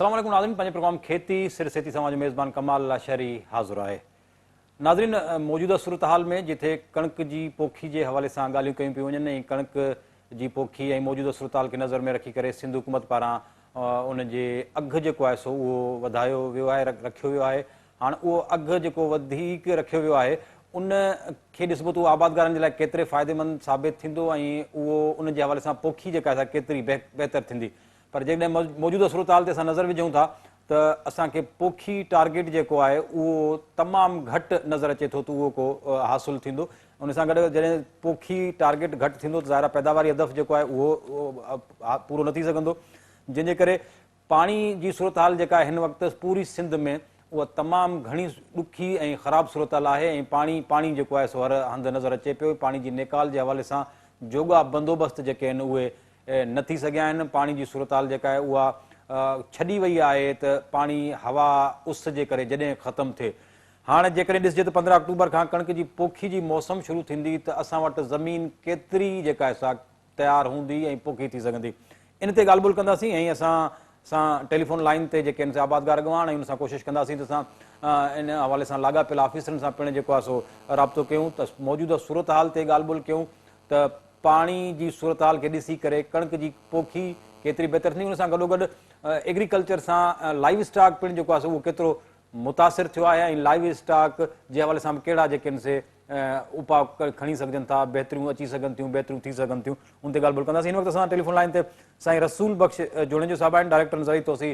अस्सलाम वालेकुम नाज़रीन, पंहिंजे प्रोग्राम खेती सिरसेती समाज मेज़बान कमाल लाशहरी हाज़िर आहे। नाज़रीन, मौजूदा सूरत हाल में जिथे कणक जी पोखी जे हवाले सां ॻाल्हियूं कयूं पियूं वञनि ऐं कणक जी पोखी ऐं मौजूदा सूरत हाल खे नज़र में रखी करे सिंध हुकूमत पारां उन जे अघु जेको आहे सो उहो वधायो वियो आहे, रखियो वियो आहे। हाणे उहो अघु जेको वधीक रखियो वियो आहे उन खे ॾिसबो त उहो आबादगारनि जे लाइ केतिरे फ़ाइदेमंद साबित थींदो ऐं उहो उन जे हवाले सां पोखी जेका आहे केतिरी बहितर थींदी। पर जेकॾहिं मौजूदा सूरत हाल ते असां नज़र विझूं था त असांखे पोखी टारगेट जेको आहे उहो तमामु घटि नज़र अचे थो त उहो को हासिलु थींदो। उन सां गॾु जॾहिं पोखी टारगेट घटि थींदो त ज़ाहिर पैदावारी हदफ़ जेको आहे उहो पूरो न थी सघंदो, जंहिंजे करे पाणी जी सूरत हाल जेका आहे हिन वक़्तु पूरी सिंध में उहा तमामु घणी ॾुखी ऐं ख़राबु सूरत हाल आहे ऐं पाणी जेको आहे सो हर हंधि नज़र अचे पियो। पाणी जी नेकाल जे हवाले सां जोॻा बंदोबस्त जेके आहिनि उहे न थी सघिया आहिनि। पाणी जी सूरत हाल जेका आहे उहा छॾी वई आहे त पाणी हवा उस जे करे जॾहिं ख़तमु थिए। हाणे जेकॾहिं ॾिसजे त 15 अक्टूबर खां कणक जी पोखी जी मौसम शुरू थींदी त असां वटि ज़मीन केतिरी जेका आहे सा तयारु हूंदी ऐं पोखी थी सघंदी। इन ते ॻाल्हि ॿोल कंदासीं ऐं असां टेलीफोन लाइन ते जेके आहिनि आबादगार अॻवान ऐं उन सां कोशिशि कंदासीं त असां इन हवाले सां लाॻापियल ऑफिसरनि सां पिणु जेको आहे सो राब्तो कयूं त मौजूदा सूरत हाल ते ॻाल्हि ॿोल कयूं त पाणी जी सूरत हाल खे ॾिसी करे कणक जी पोखी केतिरी बहितर थींदी। उन सां गॾोगॾु एग्रीकल्चर सां लाइव स्टॉक पिणु जेको आहे सो उहो केतिरो मुतासिर थियो आहे ऐं लाइव स्टॉक जे हवाले सां कहिड़ा जेके आहिनि से उपाउ खणी सघजनि था, बहितरियूं अची सघनि थियूं, बहितरियूं थी सघनि थियूं, उन ते ॻाल्हि ॿोल कंदासीं। हिन वक़्तु असां टेलीफोन लाइन ते साईं रसूल बख़्श जुड़ेजो साहिबु आहिनि, डायरेक्टर नज़री तोसी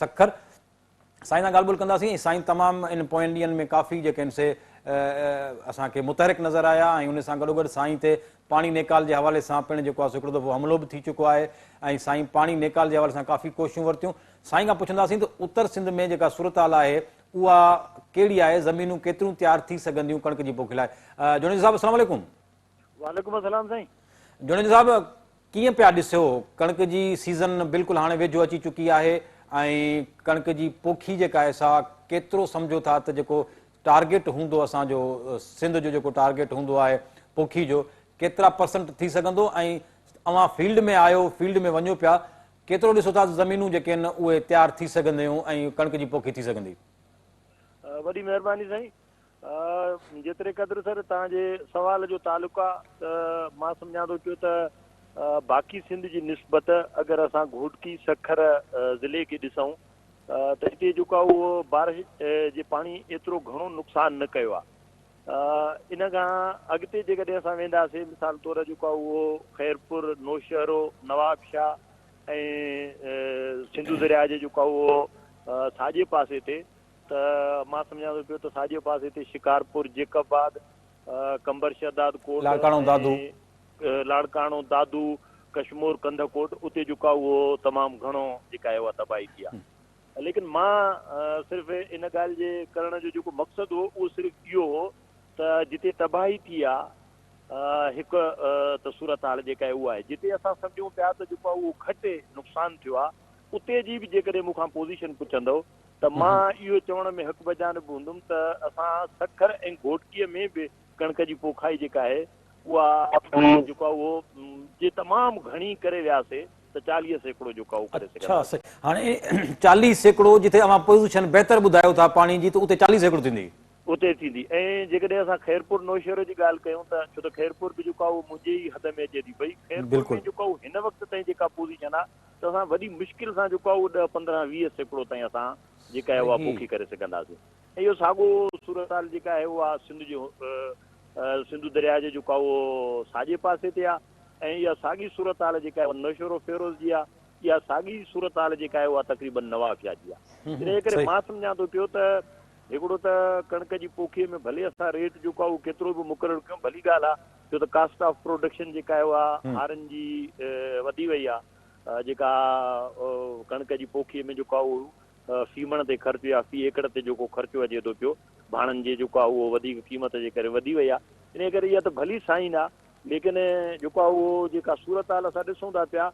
सखर। साईं सां ॻाल्हि ॿोल कंदासीं। साईं तमामु इन पोयनि ॾींहंनि में काफ़ी जेके आहिनि से असांखे मुतहरिक नज़र आया ऐं उन सां गॾोगॾु साईं ते पाणी नेकाल जे हवाले सां पिणु जेको आहे हिकिड़ो दफ़ो हमिलो बि थी चुको आहे ऐं साईं पाणी नेकाल जे हवाले सां काफ़ी कोशिशूं वरितियूं। साईं खां पुछंदासीं त उत्तर सिंध में जेका सूरत हाल आहे उहा कहिड़ी आहे, ज़मीनूं केतिरियूं तयारु थी सघंदियूं कणक जी पोखी लाइ? जुड़ेजो साहिबु अस्सलाम वालेकुम। वालेकुम अस्सलाम साईं। जुड़ेजो साहिबु, कीअं पिया ॾिसियो कणक जी सीज़न बिल्कुलु हाणे वेझो अची चुकी आहे ऐं कणक जी पोखी जेका आहे सा केतिरो सम्झो था त जेको टारगेट हूंदो असांजो सिंध जो जेको टारगेट हूंदो आहे पोखी जो केतिरा परसेंट थी सघंदो ऐं अव्हां फील्ड में आयो, फील्ड में वञो पिया, केतिरो ॾिसो था ज़मीनूं जेके आहिनि उहे तयारु थी सघंदियूं ऐं कणक जी पोखी थी सघंदी? वॾी महिरबानी साईं। जेतिरे क़दुरु सर तव्हांजे सवाल जो तालुक़ु आहे त मां सम्झां थो पियो त बाक़ी सिंध जी निस्बत अगरि असां घोटकी सखर ज़िले खे ॾिसूं त हिते जेको आहे उहो बारिश जे पाणी एतिरो घणो नुक़सानु न कयो आहे। इन खां अॻिते जेकॾहिं असां वेंदासीं मिसाल तौरु जेको आहे उहो ख़ैरपुर, नौशहरो, नवाबशाह ऐं सिंधु दरिया जे जेको आहे उहो साॼे पासे ते त मां सम्झां थो पियो त साॼे पासे ते शिकारपुर, जेकबाद, कंबर शहदाद कोट, लाड़काणो, दादू, कश्मोर, कंधकोट, उते जेको आहे उहो तमामु घणो जेका आहे उहा तबाही थी आहे। लेकिन मां सिर्फ़ु इन ॻाल्हि जे करण जो जेको मक़सदु हो उहो सिर्फ़ु इहो हो त जिते तबाही थी आहे हिकु त सूरत हाल जेका आहे उहा आहे, जिते असां सम्झूं पिया त जेको आहे उहो घटि नुक़सानु थियो आहे उते जी बि जेकॾहिं मूंखां पोज़ीशन पुछंदव त मां इहो चवण में हक़ बजानिब हूंदुमि त असां सखर ऐं घोटकीअ में बि कणक जी पोखाई जेका आहे उहा जेको आहे उहो जे तमामु घणी करे वियासीं त 40 सैकड़ो जेको आहे करे सघंदासीं। हाणे 40 सैकड़ो जिथे अव्हां पोज़ीशन बहितर ॿुधायो था पाणी जी, त उते 40 सैकड़ो थींदी? उते थींदी। ऐं जेकॾहिं असां ख़ैरपुर नौशहरे जी ॻाल्हि कयूं त छो त ख़ैरपुर बि जेको आहे उहो मुंहिंजे ई हद में अचे थी पई। ख़ैरपुर में जेको आहे हिन वक़्त ताईं जेका पोज़ीशन आहे त असां वॾी मुश्किल सां जेको आहे उहो 10, 15, 20 सैकड़ो ताईं असां जेका आहे उहा पोखी करे सघंदासीं। ऐं इहो साॻियो सूरत हाल जेका आहे उहा सिंधु दरिया जे जेको आहे उहो साॼे पासे ते आहे ऐं इहा साॻी सूरत हाल जेका आहे नौशहरो फेरोज़ जी आहे, इहा साॻी सूरत हाल जेका आहे उहा तक़रीबन नवाबशाह जी आहे। इन करे मां सम्झां थो पियो त हिकिड़ो त कणक जी पोखीअ में भले असां रेट जेको आहे उहो केतिरो बि मुक़ररु कयूं भली ॻाल्हि आहे, छो त कास्ट ऑफ प्रोडक्शन जेका आहे उहा हारनि जी वधी वई आहे। जेका कणक जी पोखीअ में जेको आहे उहो फीमण ते ख़र्चु या फी एकड़ ते जेको ख़र्चो अचे थो पियो भाणनि जे जेको आहे उहो वधीक क़ीमत जे करे वधी वई आहे। इन करे इहा त भली साइन आहे, लेकिन जेको आहे उहो जेका सूरत हाल असां ॾिसूं था पिया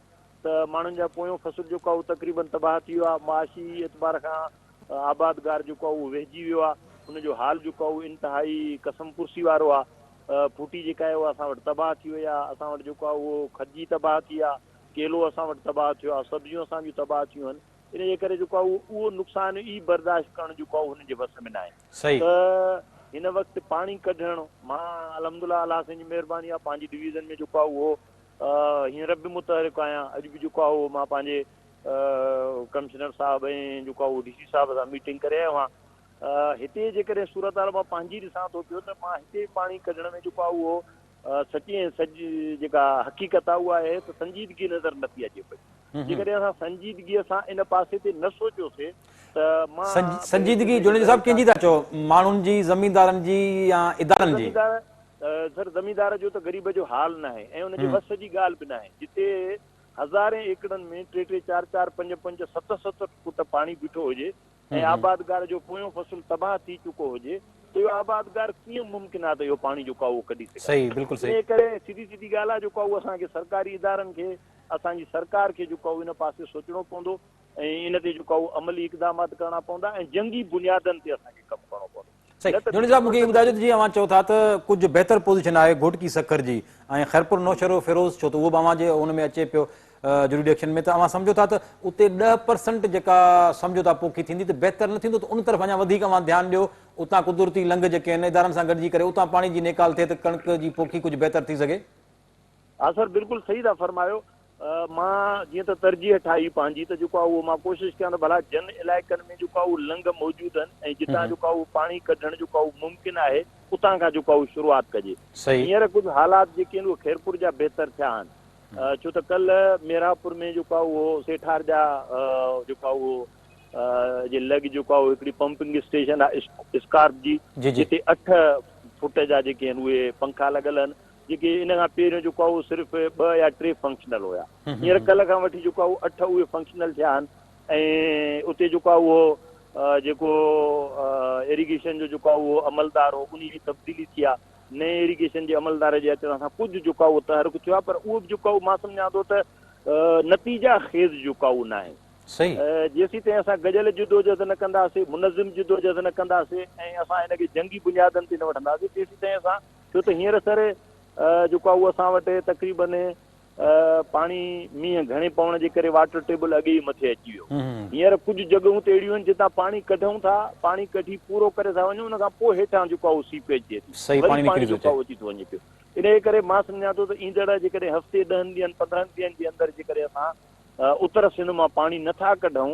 त माण्हुनि जा पोयों फसल जेको आहे उहो तक़रीबन तबाह थी वियो आहे। माशी एतबार खां आबादगार जेको आहे उहो वेहिजी वियो आहे, हुनजो हाल जेको आहे उहो इंतिहाई कसम पुरसी वारो आहे। फूटी जेका आहे उहा असां वटि तबाह थी वई आहे, असां वटि जेको आहे उहो खजी तबाह थी आहे, केलो असां वटि तबाह थियो आहे, सब्जियूं असांजियूं तबाह थियूं आहिनि। इन जे करे जेको आहे उहो नुक़सान ई बर्दाश्त करण जेको आहे हुनजे वस में न आहे। सही त हिन वक़्तु पाणी कढणु मां अलहमदुल्ला अलाह साईं जी महिरबानी आहे पंहिंजी डिवीज़न में जेको आहे उहो हींअर बि मुतहरिक आहियां। अॼु बि जेको आहे उहो मां पंहिंजे कमिश्नर साहिब ऐं जेको आहे उहो DC साहिब सां मीटिंग करे आयो आहियां। हिते जेकॾहिं सूरत हाल मां पंहिंजी ॾिसां थो पियो त मां हिते पाणी कढण में जेको आहे उहो सची ऐं सॼी जेका हक़ीक़त आहे उहा आहे त संजीदगी नज़र नथी अचे पई। जेकॾहिं असां संजीदगीअ सां इन पासे ते न सोचियोसीं त मां संजीदगी जुनेजा साहब कंहिंजी था चओ, माण्हुनि जी, ज़मींदारनि जी या इदारनि जी? सर ज़मींदार जो त ग़रीब जो हाल न आहे ऐं उनजे वस जी ॻाल्हि बि न आहे। जिते हज़ारे एकड़नि में 3-3, 4-4, 5-5, 7-7 फुट पाणी बीठो हुजे ऐं आबादगार जो पोयों फसल तबाह थी चुको हुजे त इहो आबादगार कीअं मुमकिन आहे त इहो पाणी जेको आहे उहो कढी सघे? सही, बिल्कुलु सही। इन करे सीधी सीधी ॻाल्हि आहे जेको आहे उहो असांखे सरकारी इदारनि खे, असांजी सरकार खे जेको आहे इन पासे सोचणो पवंदो ऐं इन ते जेको आहे उहो अमली इक़दामात करणा पवंदा ऐं जंगी बुनियादनि ते असांखे कमु करणो पवंदो। सही। जोनी साहब मूंखे ॿुधाइजो त जीअं अव्हां चओ था त कुझु बहितर पोज़ीशन आहे घोटकी सखर जी ऐं खैरपुर नौशहरो फिरोज़ छो त उहो बि अव्हां जे हुन में अचे पियो जुरिडिक्शन में, त अव्हां सम्झो था त उते 10% जेका सम्झो था पोखी थींदी त बहितर न थींदो, त उन तरफ़ अञा वधीक अव्हां ध्यानु ॾियो, उतां कुदरती लंघ जेके आहिनि इदारनि सां गॾिजी करे उतां पाणी जी नेकाल थिए त कणिक जी पोखी कुझु बहितर थी सघे? हा सर, बिल्कुलु सही था फरमायो। मां जीअं त तरजीह ठाही पंहिंजी त जेको आहे उहो मां कोशिशि कयां त भला जन इलाइक़नि में जेको आहे उहो लंघ मौजूदु आहिनि ऐं जितां जेको आहे उहो पाणी कढणु जेको आहे उहो मुमकिन आहे उतां खां जेको आहे उहो शुरूआति कजे। हींअर कुझु हालात जेके आहिनि उहे खैरपुर जा बहितर थिया आहिनि। छो त कल्ह मेरापुर में जेको आहे उहो सेठार जा जेको आहे उहो जे लॻ जेको आहे हिकिड़ी पंपिंग स्टेशन आहे स्कार्प जी, जिते 8 फुट जा जेके आहिनि उहे पंखा लॻल आहिनि, जेके इन खां पहिरियों जेको आहे उहो सिर्फ़ु 2 या 3 फंक्शनल हुया। हींअर कल्ह खां वठी जेको आहे उहो 8 उहे फंक्शनल थिया आहिनि ऐं उते जेको आहे उहो जेको इरिगेशन जो जेको आहे उहो अमलदार हो उन जी तब्दीली थी आहे। नए इरिगेशन जे अमलदार जे अचण सां कुझु जेको आहे उहो तहरुक थियो आहे, पर उहो बि जेको आहे मां सम्झां थो त नतीजा खेज़ जेको आहे उहो न आहे। जेसीं ताईं असां गजल जिदोजहद न कंदासीं, मुनज़िम जिदोजहद न कंदासीं ऐं असां हिनखे जंगी बुनियादनि ते न वठंदासीं, तेसीं ताईं असां, छो त हींअर सर जेको आहे उहो असां वटि तक़रीबन पाणी मींहं घणे पवण जे करे वाटर टेबल अॻे ई मथे अची वियो। हींअर कुझु जॻहियूं त अहिड़ियूं आहिनि जितां पाणी कढूं था, पाणी कढी पूरो करे था वञूं, उन खां पोइ हेठां जेको आहे उहो सीपेज थिए थी, पाणी जेको आहे अची थो वञे पियो। इन करे मां सम्झां थो त ईंदड़ जेकॾहिं हफ़्ते 10 ॾींहंनि 15 ॾींहंनि जे अंदरि जेकॾहिं असां उत्तर सिंध मां पाणी नथा कढूं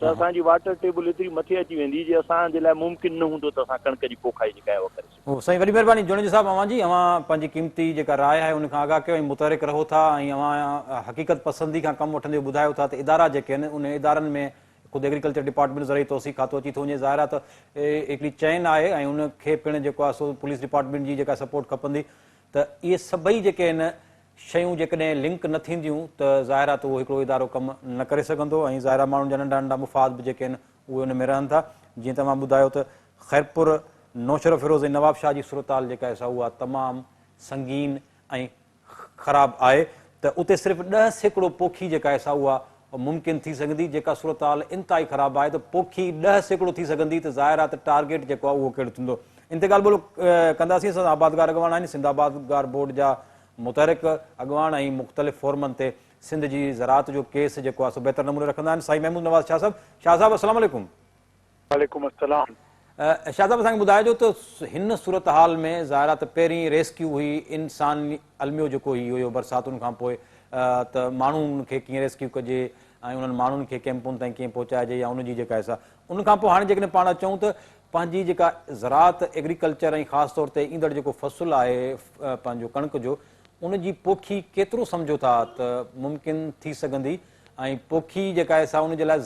त असांजी वाटर टेबल एतिरी मथे अची वेंदी जे असांजे लाइ मुमकिन न हूंदो त असां कणिक जी पोखाई जेका आहे उहा करे सघूं। साईं वॾी महिरबानी जुनेजा साहब, अव्हां जी अव्हां पंहिंजी क़ीमती जेका राय आहे उन खां आगाह कयो ऐं मुतहरिक रहो था ऐं अव्हां हक़ीक़त पसंदी खां कमु वठंदे ॿुधायो था त इदारा जेके आहिनि उन इदारनि में ख़ुदि एग्रीकल्चर डिपार्टमेंट ज़रिए तोसी खातो अची थो वञे। ज़ाहिर आहे त हिकिड़ी चैन आहे ऐं उनखे पिणु जेको आहे सो पुलिस डिपार्टमेंट जी जेका सपोर्ट खपंदी, त इहे सभई जेके आहिनि शयूं जेकॾहिं लिंक न थींदियूं त ज़ाहिर आहे त उहो हिकिड़ो इदारो कमु न करे सघंदो ऐं ज़ाहिर आहे माण्हुनि जा नंढा नंढा मुफ़ाद बि जेके आहिनि उहे उन में रहनि था। जीअं तव्हां ॿुधायो त खैरपुर नौशहरो फिरोज़ ऐं नवाब शाह जी सूरत हाल जेका आहे सा उहा तमामु संगीन ऐं ख़राबु आहे, त उते सिर्फ़ु 10% पोखी जेका आहे सा उहा मुमकिन थी सघंदी। जेका सूरत हाल इंतिहाई ख़राबु आहे त पोखी 10% थी सघंदी त ज़ाहिर आहे त टारगेट जेको आहे उहो कहिड़ो थींदो। इन ते ॻाल्हि ॿोलो कंदासीं। असां आबादगार अॻवान आहिनि, सिंध आबादगार बोर्ड जा मुतहरिक अॻवान ऐं मुख़्तलिफ़ फोरमनि ते सिंध जी ज़राअत जो केस जेको आहे सो बहितर नमूने रखंदा आहिनि। साईं महमूद नवाज़ शाह साहब। शाह साहब अस्सलाम वालेकुम। वालेकुम अस्सलाम। शाह साहब असांखे ॿुधाइजो त हिन सूरत हाल में ज़ाहिर आहे त पहिरीं रेस्क्यू हुई, इंसानी अलमियो जेको ही हुयो बरसातुनि खां पोइ, त माण्हुनि खे कीअं रेस्क्यू कजे ऐं उन्हनि माण्हुनि खे कैंपुनि ताईं कीअं पहुचाइजे या उनजी जेका आहे सा उन खां पोइ हाणे जेकॾहिं पाण चऊं त पंहिंजी जेका ज़राअत एग्रीकल्चर ऐं ख़ासि तौर ते ईंदड़ जेको फ़सुलु आहे पंहिंजो कणिक जो, उनजी पोखी केतिरो सम्झो था त मुमकिन थी सघंदी ऐं पोखी जेका आहे सा उनजे लाइ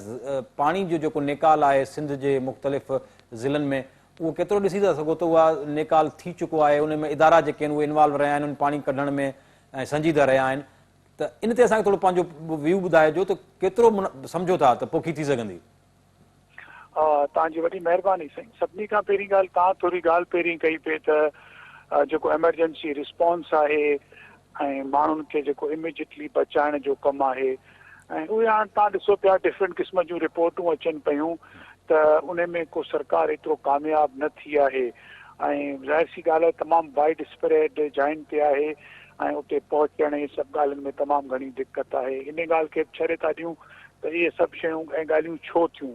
पाणी जो जेको नेकाल आहे सिंध जे मुख़्तलिफ़ ज़िलनि में उहो केतिरो ॾिसी था सघो त उहा नेकाल थी चुको आहे, उन में इदारा जेके आहिनि उहे इन्वॉल्व रहिया आहिनि उन पाणी कढण में ऐं संजीदा रहिया आहिनि, त इन ते असांखे थोरो पंहिंजो व्यू ॿुधाइजो त केतिरो सम्झो था त पोखी थी सघंदी। तव्हांजी वॾी महिरबानी साईं। सभिनी खां पहिरीं ॻाल्हि तव्हां थोरी ॻाल्हि पहिरीं कई पिए त जेको एमरजेंसी रिस्पॉन्स आहे ऐं माण्हुनि खे जेको इमीजिएटली बचाइण जो कमु आहे ऐं उहे हाणे तव्हां ॾिसो पिया डिफरेंट क़िस्म जूं रिपोर्टूं अचनि पियूं त उन में को सरकार एतिरो कामयाबु न थी आहे ऐं ज़ाहिर सी ॻाल्हि आहे तमामु वाइड स्प्रेड जाइन ते आहे ऐं उते पहुचण इहे सभु ॻाल्हियुनि में तमामु घणी दिक़त आहे। इन ॻाल्हि खे छॾे था ॾियूं त त इहे सभु शयूं ऐं ॻाल्हियूं छो थियूं।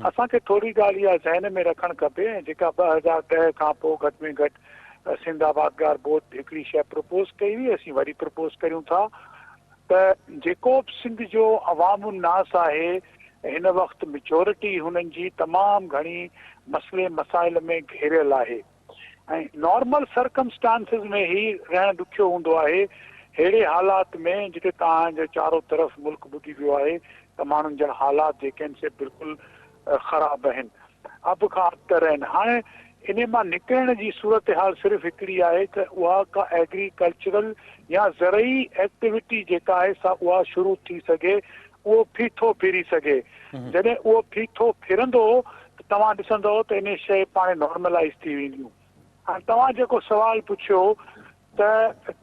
असांखे थोरी ॻाल्हि इहा ज़हन में रखणु खपे जेका 2010 खां पोइ घटि में घटि सिंध आबादगार बोर्ड हिकिड़ी शइ प्रपोज़ कई हुई, असीं वरी प्रपोज़ करियूं था त जेको बि सिंध जो अवाम नास आहे हिन वक़्तु मेजोरिटी हुननि जी तमामु घणी मसइले मसाइल में घेरियल आहे ऐं नॉर्मल सर्कमस्टांसिस में ई रहणु ॾुखियो हूंदो आहे। अहिड़े हालात में जिते तव्हांजे चारो तरफ़ मुल्क ॿुधी वियो आहे त माण्हुनि जा हालात जेके आहिनि से बिल्कुलु ख़राबु आहिनि, अब खां अबतर आहिनि। हाणे इन मां निकिरण जी सूरत हाल सिर्फ़ु हिकिड़ी आहे त उहा का एग्रीकल्चरल या ज़रई एक्टिविटी जेका आहे सा उहा शुरू थी सघे, उहो फीथो फिरी सघे। जॾहिं उहो फीथो फिरंदो त तव्हां ॾिसंदव त इन शइ पाण नॉर्मलाइज़ थी वेंदियूं। हाणे तव्हां जेको सुवाल पुछियो त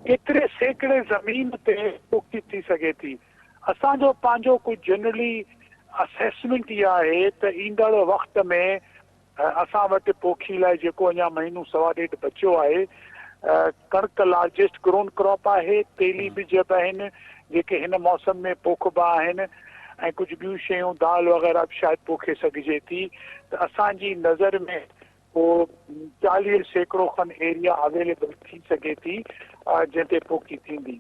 केतिरे सैकड़े ज़मीन ते पोखी थी सघे थी, असांजो पंहिंजो कुझु जनरली असेसमेंट इहा आहे त ईंदड़ वक़्त में असां वटि पोखी लाइ जेको अञा महीनो सवा ॾेढ बचियो आहे, कणिक लार्जेस्ट ग्रोन क्रॉप आहे, तेली बीज बि आहिनि जेके हिन मौसम में पोखबा आहिनि ऐं कुझु ॿियूं शयूं दाल वग़ैरह बि शायदि पोखे सघिजे थी। त असांजी नज़र में पोइ 40% खनि एरिया अवेलेबल थी सघे थी जंहिं ते पोखी थींदी।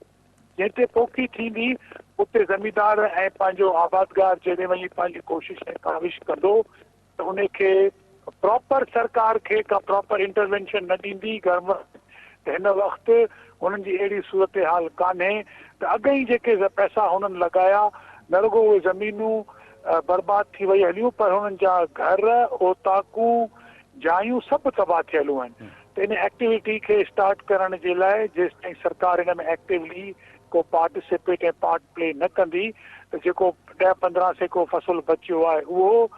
जंहिं ते पोखी थींदी उते ज़मींदार ऐं पंहिंजो आबादगार जॾहिं वञी पंहिंजी कोशिशि ऐं काविश कंदो त उनखे प्रॉपर सरकार खे का प्रॉपर इंटरवेंशन न ॾींदी गवर्नमेंट, त हिन वक़्तु हुननि जी अहिड़ी सूरत हाल कान्हे त अॻ ई जेके पैसा हुननि लॻाया न रुगो उहे ज़मीनूं बर्बाद थी वई हलियूं, पर हुननि जा घर ओताकूं जायूं सभु तबाह थियलूं आहिनि। त इन एक्टिविटी खे स्टार्ट करण जे लाइ जेसि ताईं सरकार हिन में एक्टिवली को पार्टिसिपेट ऐं पार्ट प्ले न कंदी त जेको 10-15% फ़सुलु बचियो आहे उहो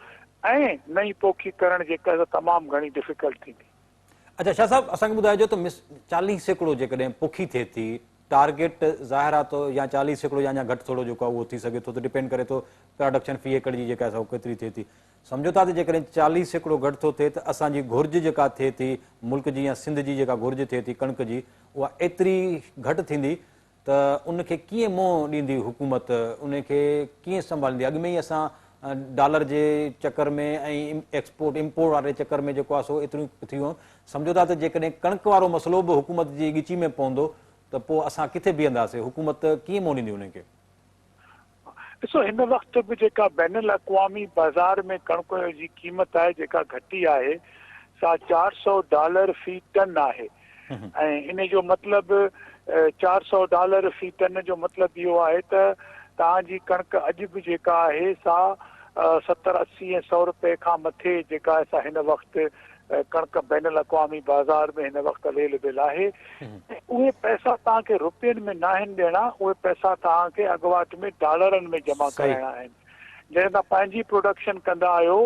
ऐं नई पोखी करण जेका तमामु घणी डिफिकल्ट थींदी। अच्छा शाह साहब, असांखे ॿुधाइजो त 40% जेकॾहिं पोखी थिए थी, टारगेट ज़ाहिर आहे तो या 40% या अञा घटि थोरो जेको आहे उहो थी सघे थो, त डिपेंड करे थो प्रोडक्शन फी एकड़ जी जेका आहे केतिरी थिए थी। सम्झो था त जेकॾहिं 40% घटि थो थिए त असांजी घुर्ज जेका थिए थी मुल्क जी या सिंध जी जेका घुर्ज थिए थी कणिक जी, उहा एतिरी घटि थींदी त उनखे कीअं मोह ॾींदी हुकूमत, उनखे कीअं संभालींदी? अॻु में ई असां डॉलर जे चकर में ऐं एक्सपोर्ट इम्पोर्ट वारे चकर में जेको आहे सो एतिरियूं थी वियूं। सम्झो था त जेकॾहिं कणिक वारो मसइलो बि हुकूमत जी ॻिची में पवंदो त पोइ असां किथे बीहंदासीं? हुकूमत कीअं मोह ॾींदी उनखे? ॾिसो, हिन वक़्तु बि जेका बैनुल अक़वामी बाज़ार में कणिक जी क़ीमत आहे जेका घटी आहे सा $400 फी टन आहे ऐं इन जो मतिलबु $400 फी टन जो मतिलबु इहो आहे त तव्हांजी कणिक अॼु बि जेका आहे सा 70-80 ऐं 100 रुपए खां मथे जेका आहे सा हिन वक़्तु कणिक बैनुल अक़वामी बाज़ार में हिन वक़्तु अवेलेबल आहे। उहे पैसा तव्हांखे रुपयनि में न आहिनि ॾियणा, उहे पैसा तव्हांखे अॻुवाट में डॉलरनि में जमा कराइणा आहिनि। जॾहिं तव्हां पंहिंजी प्रोडक्शन कंदा आहियो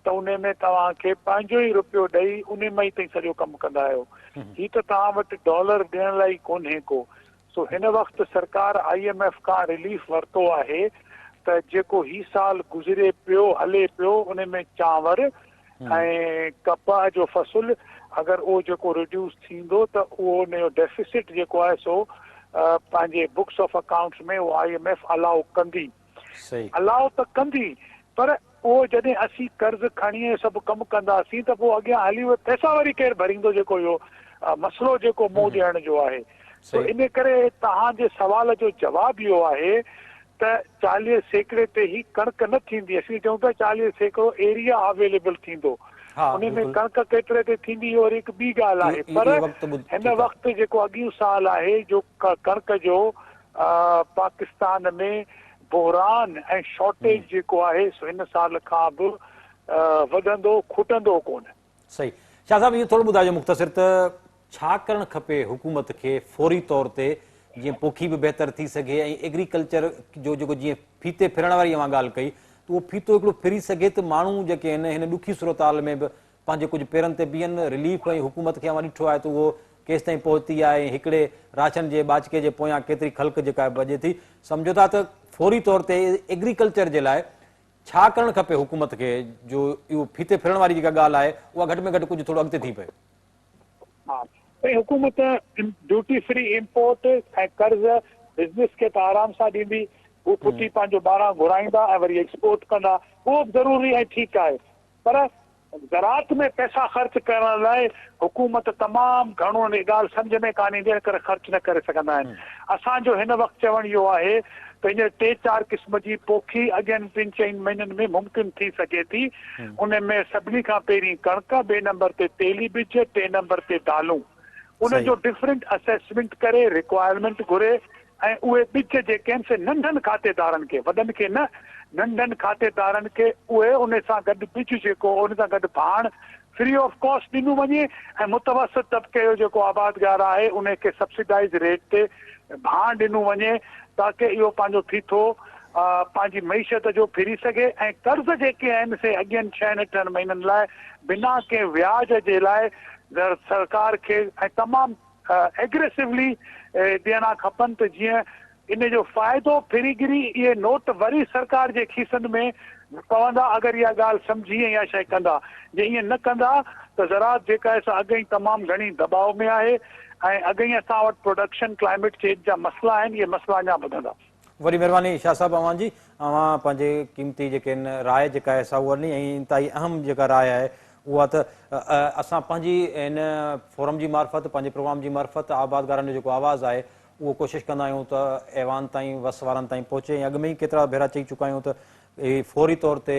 त उन में तव्हांखे पंहिंजो ई रुपयो ॾेई उन में ई तव्हां सॼो कमु कंदा आहियो। हीअ त तव्हां वटि डॉलर ॾियण लाइ कोन्हे को। सो हिन वक़्तु सरकार IMF खां रिलीफ वरितो आहे त जेको ही साल गुज़रे पियो हले पियो उन में चांवर ऐं कपाह जो फ़सुलु अगरि उहो जेको रिड्यूस थींदो त उहो उनजो डेफिसिट जेको आहे सो पंहिंजे बुक्स ऑफ अकाउंट्स में उहो IMF अलाउ कंदी। अलाउ त कंदी, पर उहो जॾहिं असीं कर्ज़ खणी सभु कमु कंदासीं त पोइ अॻियां हली उहे पैसा वरी केरु भरींदो? जेको इहो मसइलो जेको मोह ॾियण जो आहे। तो इन करे तव्हांजे सवाल जो जवाबु इहो आहे त 40% ते ही कणिक न थींदी। असीं चऊं था 40% एरिया अवेलेबल थींदो, उन में कणिक केतिरे ते थींदी इहो वरी हिकु ॿी ॻाल्हि आहे। पर हिन वक़्तु जेको अॻियूं साल आहे जो कणिक जो पाकिस्तान में बहरान ऐं शॉर्टेज जेको आहे सो हिन साल खां बि वधंदो खुटंदो कोन। सही। शाह साहब, इहो थोरो ॿुधाइजो मुख़्तसिर त छा करणु खपे हुकूमत खे फौरी तौर ते जीअं पोखी बि बहितर थी सघे ऐं एग्रीकल्चर जो जेको जीअं फीते फिरण वारी अवां ॻाल्हि कई त उहो फीतो हिकिड़ो फिरी सघे त माण्हू जेके आहिनि हिन ॾुखी सूरत हाल में बि पंहिंजे कुझु पेरनि ते बीहनि। रिलीफ ऐं हुकूमत खे अवां ॾिठो आहे त उहो केसि ताईं पहुती आहे, हिकिड़े राशन जे बाचके जे पोयां केतिरी ख़ल्क जेका बजे थी। सम्झो था त फौरी तौर ते एग्रीकल्चर जे लाइ छा करणु खपे हुकूमत खे जो इहो फीते फिरण वारी जेका ॻाल्हि आहे उहा घटि में घटि कुझु थोरो अॻिते थी पए? हा, हुकूमत ड्यूटी फ्री इम्पोर्ट ऐं कर्ज़ बिज़नेस खे त आराम सां ॾींदी, हू पुठी पंहिंजो ॿाहिरां घुराईंदा ऐं वरी एक्सपोर्ट कंदा, उहो बि ज़रूरी ऐं ठीकु आहे। पर ज़राअत में पैसा ख़र्च करण लाइ हुकूमत तमामु घणो इन ॻाल्हि सम्झ में कान ईंदी करे ख़र्च न करे सघंदा आहिनि। असांजो हिन वक़्तु चवणु इहो आहे पंहिंजे 3-4 क़िस्म जी पोखी अॻियनि 3-4 महीननि में मुमकिन थी सघे थी। उन में सभिनी खां पहिरीं कणिक, 2 नंबर ते तेली बीज, 3 नंबर ते दालूं। उन जो डिफरेंट असेसमेंट करे रिक्वायरमेंट घुरे ऐं उहे बीज जेके आहिनि से नंढनि खातेदारनि खे, वॾनि खे न, नंढनि खातेदारनि खे उहे उन सां गॾु बीज जेको उन सां गॾु भाण फ्री ऑफ कॉस्ट ॾिनो वञे ऐं मुतवसत तबिके जो जेको आबादगार आहे उन खे सब्सिडाइज़ रेट ते भाण ॾिनो वञे ताकी इहो पंहिंजो थी थो पंहिंजी मईशत जो फिरी सघे। ऐं कर्ज़ जेके आहिनि से अॻियनि 6-8 महीननि लाइ बिना कंहिं व्याज जे लाइ सरकार खे ऐं तमामु एग्रेसिवली ॾियणा खपनि त जीअं इन जो फ़ाइदो फिरीगिरी इहे नोट वरी सरकार जे खीसनि में पवंदा अगरि इहा ॻाल्हि सम्झी ऐं इहा शइ कंदा। जे ईअं न कंदा त ज़राअत जेका आहे सा अॻई तमामु घणी दबाव में आहे ऐं अॻई असां वटि प्रोडक्शन क्लाइमेट चेंज जा मसइला आहिनि, इहे मसइला अञा वधंदा। वरी महिरबानी शाह साहब अवां जी, अवां पंहिंजे क़ीमती जेके आहिनि राय जेका आहे सा उहा ॾिनी ऐं इंतहाई अहम जेका राय आहे उहा त असां पंहिंजी इन फोरम जी मार्फत, पंहिंजे प्रोग्राम जी मार्फत आबादगारनि जो जेको आवाज़ु आहे उहो कोशिशि कंदा आहियूं त ऐवान ताईं, वस वारनि ताईं पहुचे। ऐं अॻु में ई केतिरा भेरा चई चुका आहियूं त फौरी तौर ते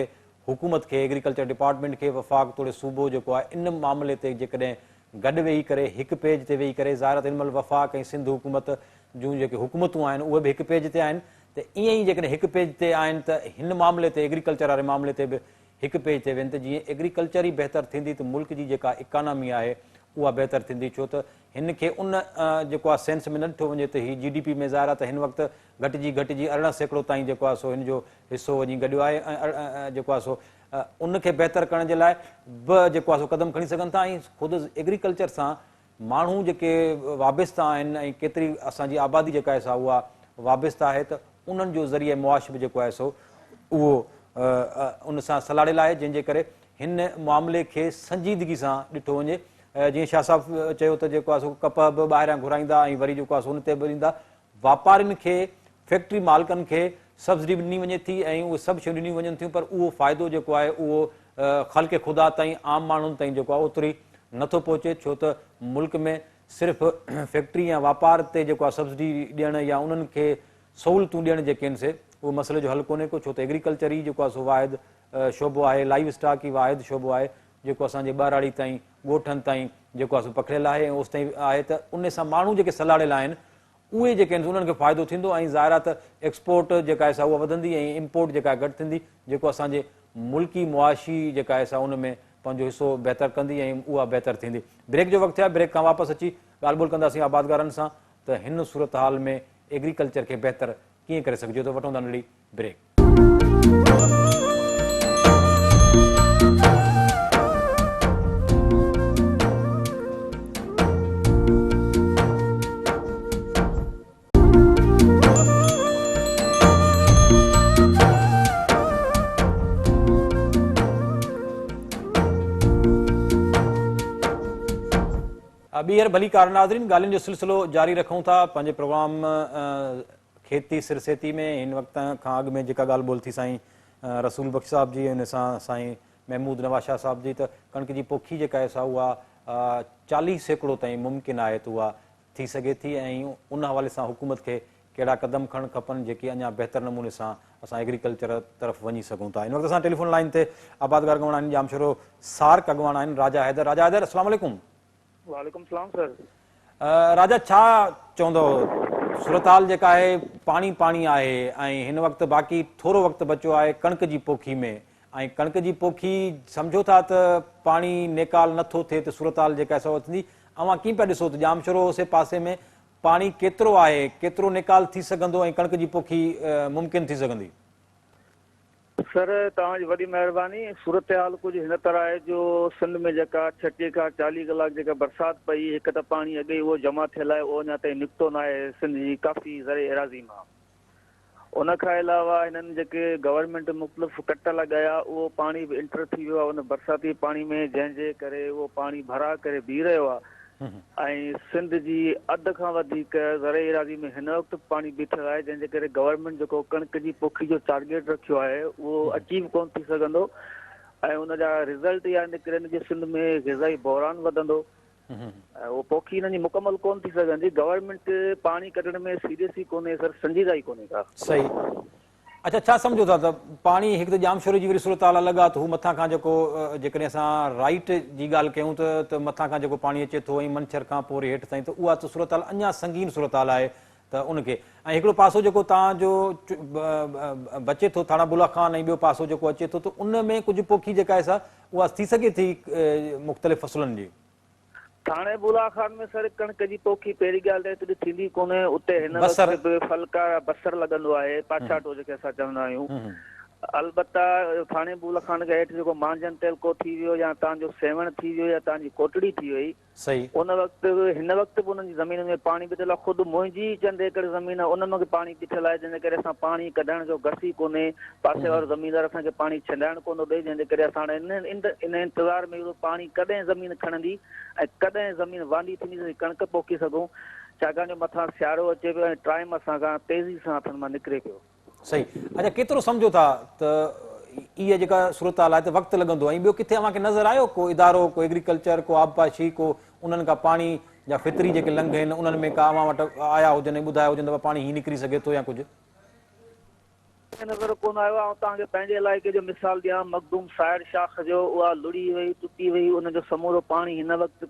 हुकूमत खे, एग्रीकल्चर डिपार्टमेंट खे, वफ़ाक़ तौर सूबो जेको आहे इन मामले ते जेकॾहिं गॾु वेही करे हिकु पेज ते वेही करे, ज़ाहिर हिन महिल वफ़ाक़ ऐं सिंध हुकूमत जूं जेके हुकूमतूं आहिनि उहे बि हिकु पेज ते आहिनि, त ईअं ई जेकॾहिं हिकु पेज ते आहिनि त हिन मामले ते, एग्रीकल्चर वारे मामले ते बि हिकु पेज ते वेहनि त जीअं एग्रीकल्चर ई बहितर थींदी त मुल्क जी जेका इकानमी आहे उहा बहितर थींदी। छो त हिन खे उन जेको आहे सेंस में न ॾिठो वञे त हीअ GDP में ज़ाहिर आहे त हिन वक़्तु घटिजी 18% ताईं जेको आहे सो हिन जो हिसो वञी गॾु आहे ऐं जेको आहे सो उनखे बहितर करण जे लाइ बि जेको आहे सो क़दम खणी सघनि था। ऐं ख़ुदि एग्रीकल्चर सां माण्हू जेके वाबस्ता आहिनि ऐं केतिरी असांजी आबादी जेका आहे सा उहा वाबस्ता आहे त उन्हनि जो ज़रिए मुआश बि जेको आहे सो उहो उन सां सलाड़ियल आहे, जंहिंजे करे हिन मामले खे संजीदगी सां ॾिठो वञे। जीअं शाह साहब चयो त जेको आहे सो कप बि ॿाहिरां घुराईंदा ऐं वरी जेको आहे सो उन ते बि ॾींदा, वापारियुनि खे, फैक्ट्री मालिकनि खे सब्सिडी ॾिनी वञे थी ऐं उहे सभु शयूं ॾिनियूं वञनि थियूं, पर उहो फ़ाइदो जेको आहे उहो ख़ल्क़ ख़ुदा ताईं, आम माण्हुनि ताईं जेको आहे ओतिरी नथो पहुचे। छो त मुल्क में सिर्फ़ु फैक्ट्री या वापार ते जेको आहे सब्सिडी ॾियणु या उन्हनि खे सहूलियतूं ॾियणु जेके आहिनि से उहो मसइले जो हल कोन्हे को। छो त एग्रीकल्चर ई जेको आहे सो वाहिद शोबो आहे, लाइव स्टॉक ई वाहिद शोबो आहे जेको असांजे ॿाराड़ी ताईं, ॻोठनि ताईं जेको आहे सो पखिड़ियल आहे ऐं ओसि ताईं आहे। त उन सां माण्हू जेके सलाड़ियल आहिनि उहे जेके आहिनि उन्हनि खे फ़ाइदो थींदो ऐं ज़ाहिर आहे त एक्सपोर्ट जेका आहे सा उहा वधंदी ऐं इम्पोर्ट जेका आहे घटि थींदी, जेको असांजे मुल्की मुआशी जेका आहे सा उन में पंहिंजो हिसो बहितर कंदी ऐं उहा बहितर थींदी। ब्रेक जो वक़्तु आहे, ब्रेक खां वापसि अची ॻाल्हि ॿोल कंदासीं आबादगारनि सां त हिन सूरत हाल में एग्रीकल्चर खे बहितर कीअं करे सघिजे थो। वठूं था नंढड़ी ब्रेक। ॿीहर भली कार नाज़रीन, ॻाल्हियुनि जो सिलसिलो जारी रखूं था पंहिंजे प्रोग्राम खेती सिरसेती में। हिन वक़्त खां अॻु में जेका ॻाल्हि ॿोल थी साईं रसूल बख्श साहब जी, हुन सां साईं महमूद नवाज़ शाह साहब जी, त कणिक जी पोखी जेका आहे सा उहा 40% ताईं मुमकिन आहे त उहा थी सघे थी ऐं उन हवाले सां हुकूमत खे कहिड़ा क़दम खणणु खपनि जेके अञा बहितर नमूने सां असां एग्रीकल्चर तरफ़ वञी सघूं था। हिन वक़्तु असां टेलीफोन लाइन ते आबादगार अॻवान आहिनि, जामशोरो सार्क अॻवान आहिनि, राजा हैदर। राजा हैदर, अस्सलाम वालेकुम। वालेकुम सलाम सर। राजा, छा चवंदो, सूरत हाल जेका आहे पाणी पाणी आहे ऐं हिन वक़्तु बाक़ी थोरो वक़्तु बचियो आहे कणिक जी पोखी में, ऐं कणिक जी पोखी सम्झो था त पाणी नेकाल नथो थिए त सूरत हाल जेका आहे सो थींदी। अवां कीअं पिया ॾिसो त जामशोरो उसे पासे में पाणी केतिरो आहे, केतिरो नेकाल थी सघंदो ऐं कणिक जी पोखी मुमकिन थी सघंदी? सर तव्हांजी वॾी महिरबानी। सूरत हाल कुझु हिन तरह आहे जो सिंध में जेका 36 खां 40 कलाक जेका बरसाति पई, हिकु त पाणी अॻे उहो जमा थियल आहे, उहो अञा ताईं निकितो न आहे सिंध जी काफ़ी ज़रे एराज़ी मां। उन खां अलावा हिननि जेके गवर्नमेंट मुख़्तलिफ़ कट लॻाया उहो पाणी बि इंटर थी वियो आहे उन बरसाती पाणी में, जंहिंजे करे उहो पाणी भरा करे बीह रहियो आहे। ऐं सिंध जी अध खां वधीक ज़रई इरादी में हिन वक़्तु पाणी बीठल आहे, जंहिंजे करे गवर्नमेंट जेको कणिक जी पोखी जो टारगेट रखियो आहे उहो अचीव कोन थी सघंदो ऐं उनजा रिज़ल्ट इहा निकिरनि कि सिंध में ग़िज़ाई बहिरान वधंदो। उहो पोखी हिननि जी मुकमल कोन थी सघंदी। गवर्नमेंट पाणी कढण में सीरियस ई कोन्हे सर, संजीदा ई कोन्हे का। सही। अच्छा, छा सम्झो था त पाणी हिकु त जामशोरी जी वरी सूरत हाल अलॻि आहे, त हू मथां खां जेको जेकॾहिं असां राइट जी ॻाल्हि कयूं त मथां खां जेको पाणी अचे थो ऐं मंछर खां पोइ वरी हेठि ताईं, त उहा त सूरत हाल अञा संगीन सूरत हाल आहे। त उनखे ऐं हिकिड़ो पासो जेको तव्हांजो बचे थो थाणा बुला खान ऐं ॿियो पासो जेको अचे थो, त उन में कुझु पोखी जेका आहे सा उहा थी सघे थी मुख़्तलिफ़ फसलनि जी। थाणे बुला खान में सर कणिक जी पोखी पहिरीं ॻाल्हि त थींदी कोन्हे। उते हिन वक़्तु बि फलका बसर लॻंदो आहे, पाछाटो जेके असां चवंदा आहियूं। अलबत्ता थाणे बुला खान खां हेठि जेको मांजन तेलको थी वियो या तव्हांजो सेवण थी वियो या तव्हांजी कोटड़ी थी वई, सही, उन वक़्तु हिन वक़्तु बि उन्हनि जी ज़मीन में पाणी बीठल आहे। ख़ुदि मुंहिंजी चंद एकड़ ज़मीन आहे, उन में बि पाणी बीठल आहे, जंहिंजे करे असां पाणी कढण जो घसी कोन्हे। पासे वारो ज़मीनदार असांखे पाणी छॾाइण कोन थो ॾे, जंहिंजे करे असां इन इंतज़ार में पाणी कॾहिं ज़मीन खणंदी ऐं कॾहिं ज़मीन वांदी थींदी त कणिक पोखी सघूं, छाकाणि जो मथां सियारो अचे पियो ऐं टाइम असांखां तेज़ी सां हथनि मां निकिरे पियो। सही। अच्छा, केतिरो सम्झो था त इहा जेका सूरत हाल आहे त वक़्तु लॻंदो, ऐं ॿियो किथे अव्हांखे नज़र आयो को इदारो, को एग्रीकल्चर, को आबपाशी, को उन्हनि खां पाणी या फितरी जेके लंघ आहिनि उन्हनि में का अव्हां वटि आया हुजनि ऐं ॿुधायो हुजनि त पाणी हीअं निकिरी सघे थो या कुझु? नज़र कोन आयो आहे। तव्हांखे पंहिंजे इलाइक़े जो मिसाल ॾियां, मखदूम साइड शाख जो उहा लुड़ी वई, टुटी वई, उनजो समूरो पाणी हिन वक़्तु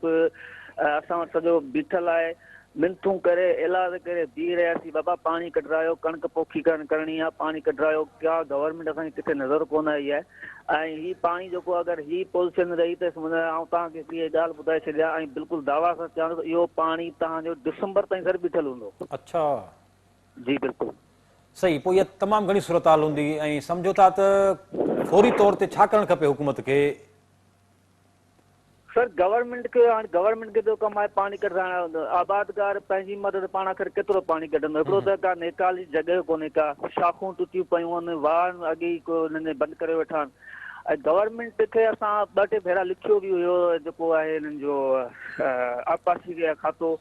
असां वटि सॼो बीठल आहे। मिनथूं करे इलाज करे बीह रहियासीं, बाबा पाणी कढरायो, कणिक पोखी करणी आहे, पाणी कढरायो। क्या गवर्नमेंट असांखे किथे नज़र कोन आई आहे। ऐं हीअ पाणी जेको अगरि हीअ पोज़ीशन रही त आउं तव्हांखे हिकिड़ी ॻाल्हि ॿुधाए छॾियां ऐं बिल्कुलु दावा सां चवां थो इहो पाणी तव्हांजो दिसंबर ताईं सर बीठल हूंदो। अच्छा, जी बिल्कुलु सही। पोइ इहा तमामु घणी सूरत हाल हूंदी। ऐं सम्झो था त फौरी तौर ते छा करणु खपे हुकूमत खे? सर गवर्नमेंट खे हाणे गवर्नमेंट खे तो कमु आहे पाणी कढाइण। आबादगार पंहिंजी मदद पाण आख़िर केतिरो पाणी कढंदो? हिकिड़ो त का नेकाल जी जॻह कोन्हे का, शाखूं टुटियूं पियूं आहिनि, वाहन अॻे ई को हिननि बंदि करे वेठा आहिनि। ऐं गवर्नमेंट खे असां 2 टे भेरा लिखियो बि हुयो जेको आहे हिननि जो आबपाशी खातो,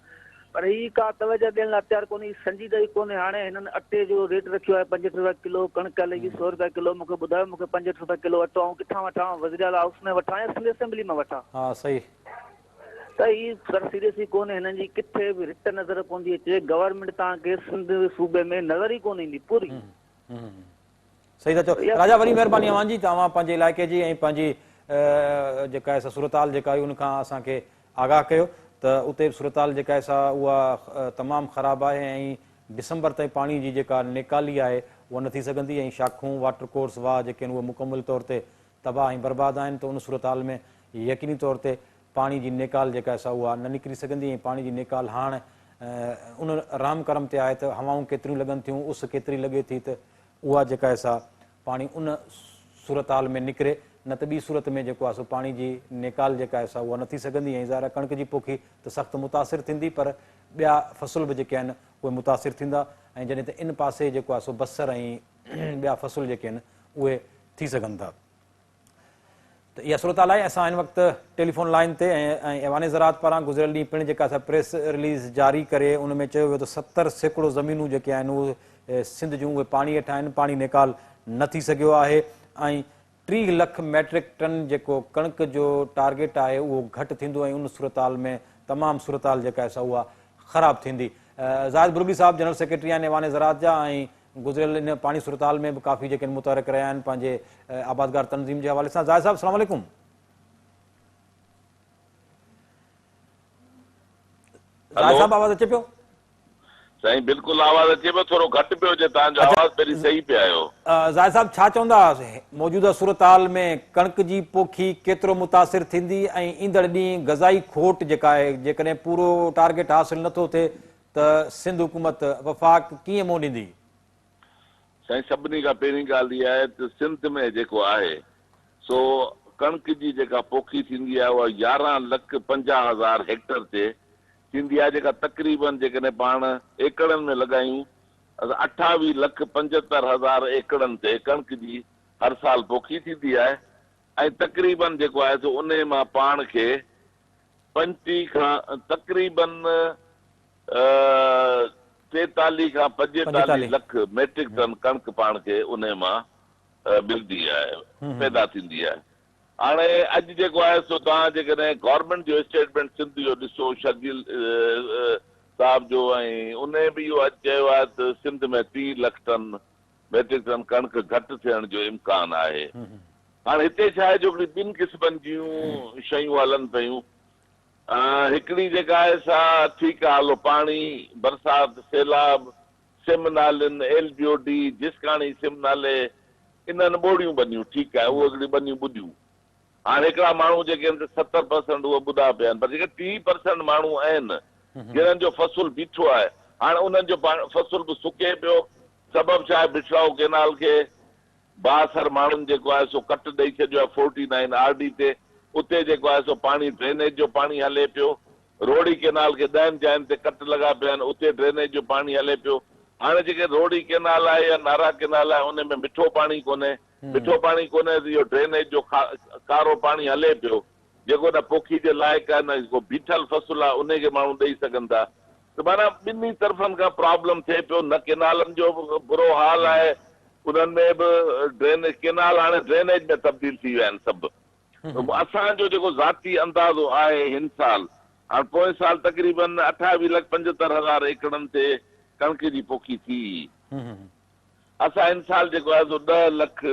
पर हीअ का तवजह ॾियण लाइ तयारु कोन्हे, संजीदा ई कोन्हे। हाणे हिननि अटे जो रेट रखियो आहे 65 रुपया किलो, कणिक लॻी 100 रुपया किलो। मूंखे ॿुधायो मूंखे 65 रुपया किलो अटो ऐं किथां वठां? वज़ीर आला हाउस में वठां या सिंध असेंबली में वठां? हा, सही। त हीअ सर सीरियस ई कोन्हे। हिननि जी किथे बि रिट नज़र कोन थी अचे। गवर्नमेंट तव्हांखे सिंध सूबे में नज़र ई कोन ईंदी पूरी। सही था चओ राजा। वरी महिरबानी अव्हांजी, तव्हां पंहिंजे इलाइक़े जी ऐं पंहिंजी जेका आहे सूरत हाल जेका आहे उनखां असांखे आगाह कयो त उते सूरत हाल जेका आहे सा उहा तमामु ख़राबु आहे ऐं डिसंबर ताईं पाणी जी जेका निकाली आहे उहा न थी सघंदी ऐं शाखूं वाटर कोर्स वाह जेके आहिनि उहे मुकमल तौर ते तबाह ऐं बर्बादु आहिनि। त उन सूरत हाल में यकीनी तौर ते पाणी जी निकाल जेका आहे सा उहा न निकिरी सघंदी ऐं पाणी जी निकाल हाणे उन राम करम ते आहे त हवाऊं केतिरियूं लॻनि थियूं, उस केतिरी लॻे थी, त उहा जेका आहे सा पाणी उन सूरत हाल में निकिरे, न त ॿी सूरत में जेको आहे सो पाणी जी निकाल जेका आहे सा उहा न थी सघंदी। ऐं ज़ाहिर कणिक जी पोखी त सख़्तु मुतासिर थींदी, पर ॿिया फसल बि जेके आहिनि उहे मुतासिर थींदा ऐं जॾहिं त इन पासे जेको आहे सो बसर ऐं ॿिया फसल जेके आहिनि उहे थी सघनि था। त इहा सूरत हाल आहे। असां हिन वक़्तु टेलीफोन लाइन ते ऐं ऐवान ज़राअत पारां गुज़िरियल ॾींहुं पिणु जेका असां प्रेस रिलीज़ जारी करे उन में चयो वियो त 70% ज़मीनूं जेके आहिनि उहे सिंध जूं उहे पाणी हेठां आहिनि, पाणी निकाल न थी सघियो आहे ऐं 30 लख मैट्रिक टन जेको कणिक जो टारगेट आहे उहो घटि थींदो ऐं उन सूरत हाल में तमामु सूरत हाल जेका आहे सा उहा ख़राबु थींदी। ज़ाहिद बुर्गी साहब जनरल सेक्रेटरी आहिनि ऐवान ज़राअत जा ऐं गुज़िरियल इन पाणी सूरत हाल में बि काफ़ी जेके मुतहरिक रहिया आहिनि पंहिंजे आबादगार तंज़ीम जे हवाले सां। ज़ाहिद साहब अस्सलाम वालेकुम। ज़ाहिद साहब आवाज़ अचे पियो? साईं बिल्कुलु आवाज़ अचे पियो, थोरो घटि पियो अचे, तव्हांजो आवाज़ पहिरीं सही पिया आयो। ज़ाहिद साहब छा चवंदा मौजूदा सूरत हाल में कणिक जी पोखी केतिरो मुतासिर थींदी ऐं ईंदड़ ॾींहुं ग़ज़ाई खोट जेका आहे जेकॾहिं पूरो टारगेट हासिल नथो थिए त सिंध हुकूमत वफ़ाक़ कीअं मों ॾींदी? साईं सभिनी खां पहिरीं ॻाल्हि इहा आहे त सिंध में जेको आहे सो कणिक जी जेका पोखी थींदी आहे उहा 11,50,000 हेक्टर ते थींदी आहे, जेका तक़रीबन जेकॾहिं पाण एकड़नि में लॻायूं 28,75,000 एकड़नि ते कणिक जी हर साल पोखी थींदी आहे। ऐं तक़रीबन जेको आहे सो उन मां पाण खे 35 खां तक़रीबन 43 खां 45 लख मेट्रिक टन कणिक पाण खे उन मां मिलंदी आहे, पैदा थींदी आहे। हाणे अॼु जेको आहे सो तव्हां जेकॾहिं गवर्नमेंट जो स्टेटमेंट सिंध जो ॾिसो शकील साहब जो, ऐं उन बि इहो अॼु चयो आहे त सिंध में 30 लख टन मेट्रिक टन कणिक घटि थियण जो इम्कान आहे। हाणे हिते छा आहे जो ॿिनि क़िस्मनि जूं शयूं हलनि पियूं। हिकिड़ी जेका आहे सा ठीकु आहे, हलो पाणी बरसाति सैलाब सिम नालनि LBOD जिसकाणी सिम नाले इन्हनि ॿोड़ियूं बनियूं, ठीकु आहे, उहे हिकिड़ी बनियूं ॿुधियूं। हाणे हिकिड़ा माण्हू जेके आहिनि 70% उहे ॿुधा पिया आहिनि, पर जेके 30% माण्हू आहिनि जिन्हनि जो फसुल बीठो आहे, हाणे उन्हनि जो फसुल बि सुके पियो। सबबु छा आहे, बिछड़ाऊ केनाल खे बासर माण्हुनि जेको आहे सो कट ॾेई छॾियो आहे 49 RD ते, उते जेको आहे सो पाणी ड्रेनेज जो पाणी हले पियो। रोड़ी केनाल खे 10 जाइनि ते कट लॻा पिया आहिनि, उते ड्रेनेज जो पाणी हले पियो। हाणे जेके रोड़ी केनाल आहे या नारा केनाल आहे उन में मिठो पाणी कोन्हे, मिठो पाणी कोन्हे त इहो ड्रेनेज जो कारो पाणी हले पियो, जेको न पोखी जे लाइक़ु आहे, न जेको बीठल फसुल आहे उनखे माण्हू ॾेई सघनि था। त माना ॿिन्ही तरफ़नि खां प्रॉब्लम थिए पियो। न केनालनि जो बुरो हाल आहे, उन्हनि में बि ड्रेनेज केनाल हाणे ड्रेनेज में तब्दील थी विया आहिनि सभु। असांजो जेको ज़ाती अंदाज़ो आहे हिन साल, हाणे पोएं साल तक़रीबन 28,75,000 एकड़नि ते कणिक जी पोखी थी। असां हिन साल जेको आहे सो 10 लख